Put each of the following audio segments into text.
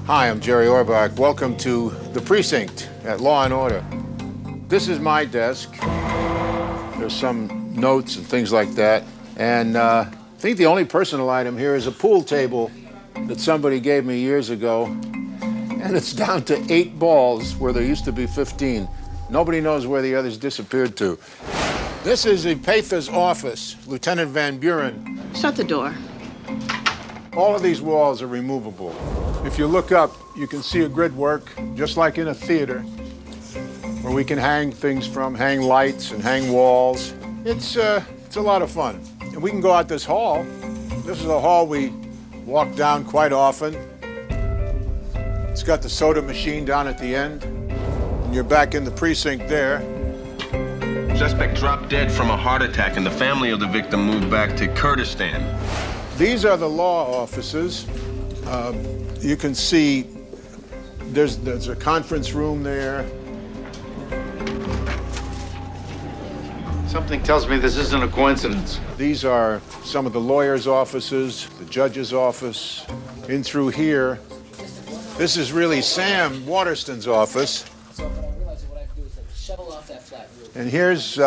Hi, I'm Jerry Orbach. Welcome to the precinct at Law and Order. This is my desk. There's some notes and things like that. And I think the only personal item here is a pool table that somebody gave me years ago. And it's down to 8 balls where there used to be 15. Nobody knows where the others disappeared to. This is the Patha's office, Lieutenant Van Buren. Shut the door. All of these walls are removable. If you look up, you can see a grid work, just like in a theater, where we can hang things from, hang lights and hang walls. It's a lot of fun. And we can go out this hall. This is a hall we walk down quite often. It's got the soda machine down at the end, and you're back in the precinct there. Suspect dropped dead from a heart attack, and the family of the victim moved back to Kurdistan. These are the law offices. You can see there's a conference room there. Something tells me this isn't a coincidence. These are some of the lawyers' offices, the judge's office. In through here, this is really Sam Waterston's office. And here's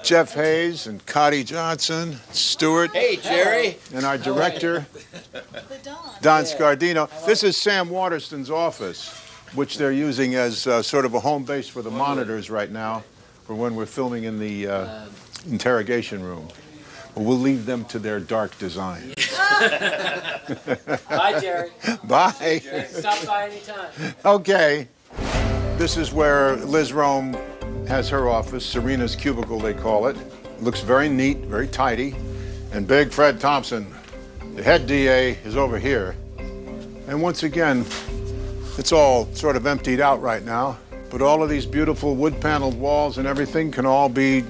Jeff Hayes and Cotty Johnson, Stewart. Hey, Jerry. And our director, Don Scardino. This is Sam Waterston's office, which they're using as sort of a home base for the monitors right now for when we're filming in the interrogation room. But we'll leave them to their dark design. Bye, Jerry. Bye. Jerry, stop by anytime. Okay. This is where Liz Rome has her office, Serena's cubicle, they call it. Looks very neat, very tidy. And Big Fred Thompson, the head DA, is over here. And once again, it's all sort of emptied out right now, but all of these beautiful wood-paneled walls and everything can all be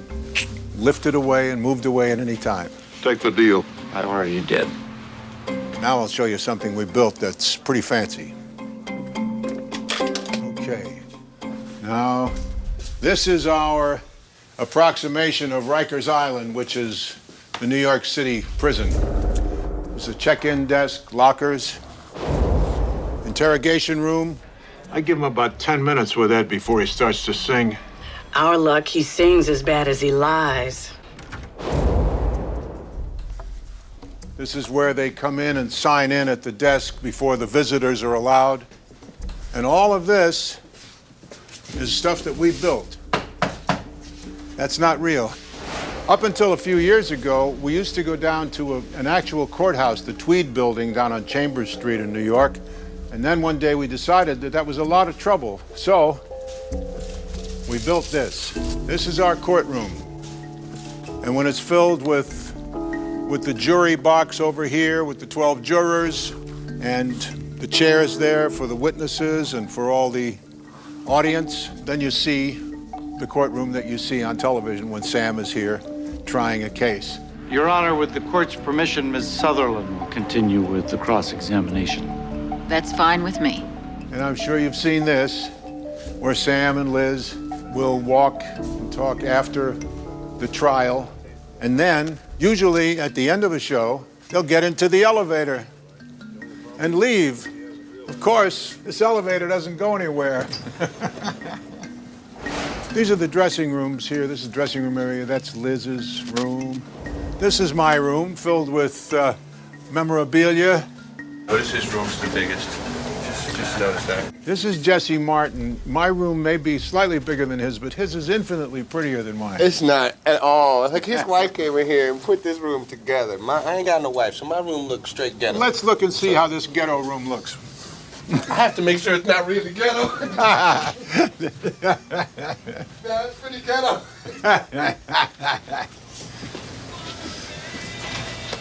lifted away and moved away at any time. Take the deal. I already did. Now I'll show you something we built that's pretty fancy. Okay. Now, this is our approximation of Rikers Island, which is the New York City prison. There's a check-in desk, lockers, interrogation room. I give him about 10 minutes with Ed before he starts to sing. Our luck, he sings as bad as he lies. This is where they come in and sign in at the desk before the visitors are allowed. And all of this is stuff that we built. That's not real. Up until a few years ago, we used to go down to an actual courthouse, the Tweed building down on Chambers Street in New York. And then one day we decided that that was a lot of trouble. So we built this. This is our courtroom. And when it's filled with the jury box over here with the 12 jurors and the chairs there for the witnesses and for all the audience, then you see the courtroom that you see on television when Sam is here trying a case. Your Honor, with the court's permission, Ms. Sutherland will continue with the cross-examination. That's fine with me. And I'm sure you've seen this, where Sam and Liz will walk and talk after the trial. And then, usually at the end of a show, they'll get into the elevator and leave. Of course, this elevator doesn't go anywhere. These are the dressing rooms here. This is the dressing room area. That's Liz's room. This is my room, filled with memorabilia. Notice his room's the biggest. Just notice that. This is Jesse Martin. My room may be slightly bigger than his, but his is infinitely prettier than mine. It's not at all. Like his wife came in here and put this room together. I ain't got no wife, so my room looks straight ghetto. Let's look and see how this ghetto room looks. I have to make sure it's not really ghetto. That's pretty ghetto.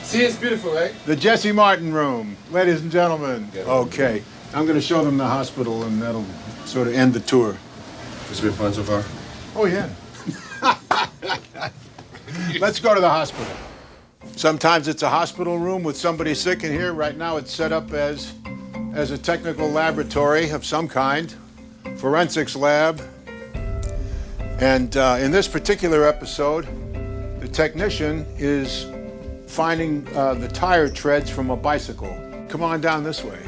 See, it's beautiful, right? The Jesse Martin room, ladies and gentlemen. Okay, I'm going to show them the hospital, and that'll sort of end the tour. Has it been fun so far? Oh, yeah. Let's go to the hospital. Sometimes it's a hospital room with somebody sick in here. Right now it's set up as a technical laboratory of some kind, forensics lab. And in this particular episode, the technician is finding the tire treads from a bicycle. Come on down this way.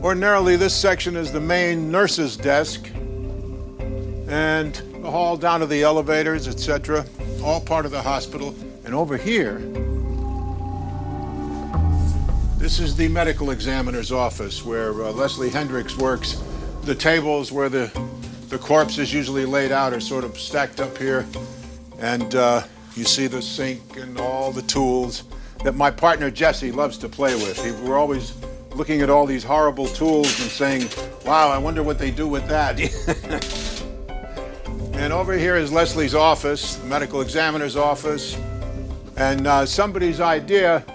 Ordinarily, this section is the main nurse's desk, and the hall down to the elevators, etc., all part of the hospital. And over here, this is the medical examiner's office where Leslie Hendricks works. The tables where the corpse is usually laid out are sort of stacked up here. And you see the sink and all the tools that my partner Jesse loves to play with. We're always looking at all these horrible tools and saying, wow, I wonder what they do with that. And over here is Leslie's office, the medical examiner's office, and somebody's idea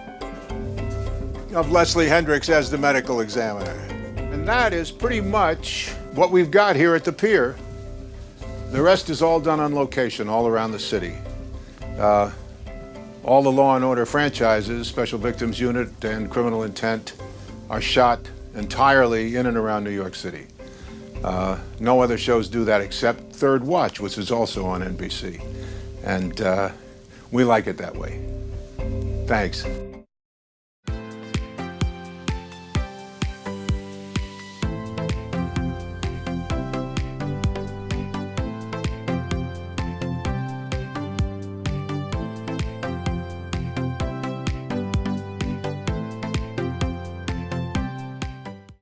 of Leslie Hendricks as the medical examiner. And that is pretty much what we've got here at the Pier. The rest is all done on location all around the city. All the Law and Order franchises, Special Victims Unit and Criminal Intent, are shot entirely in and around New York City. No other shows do that except Third Watch, which is also on NBC. And we like it that way. Thanks.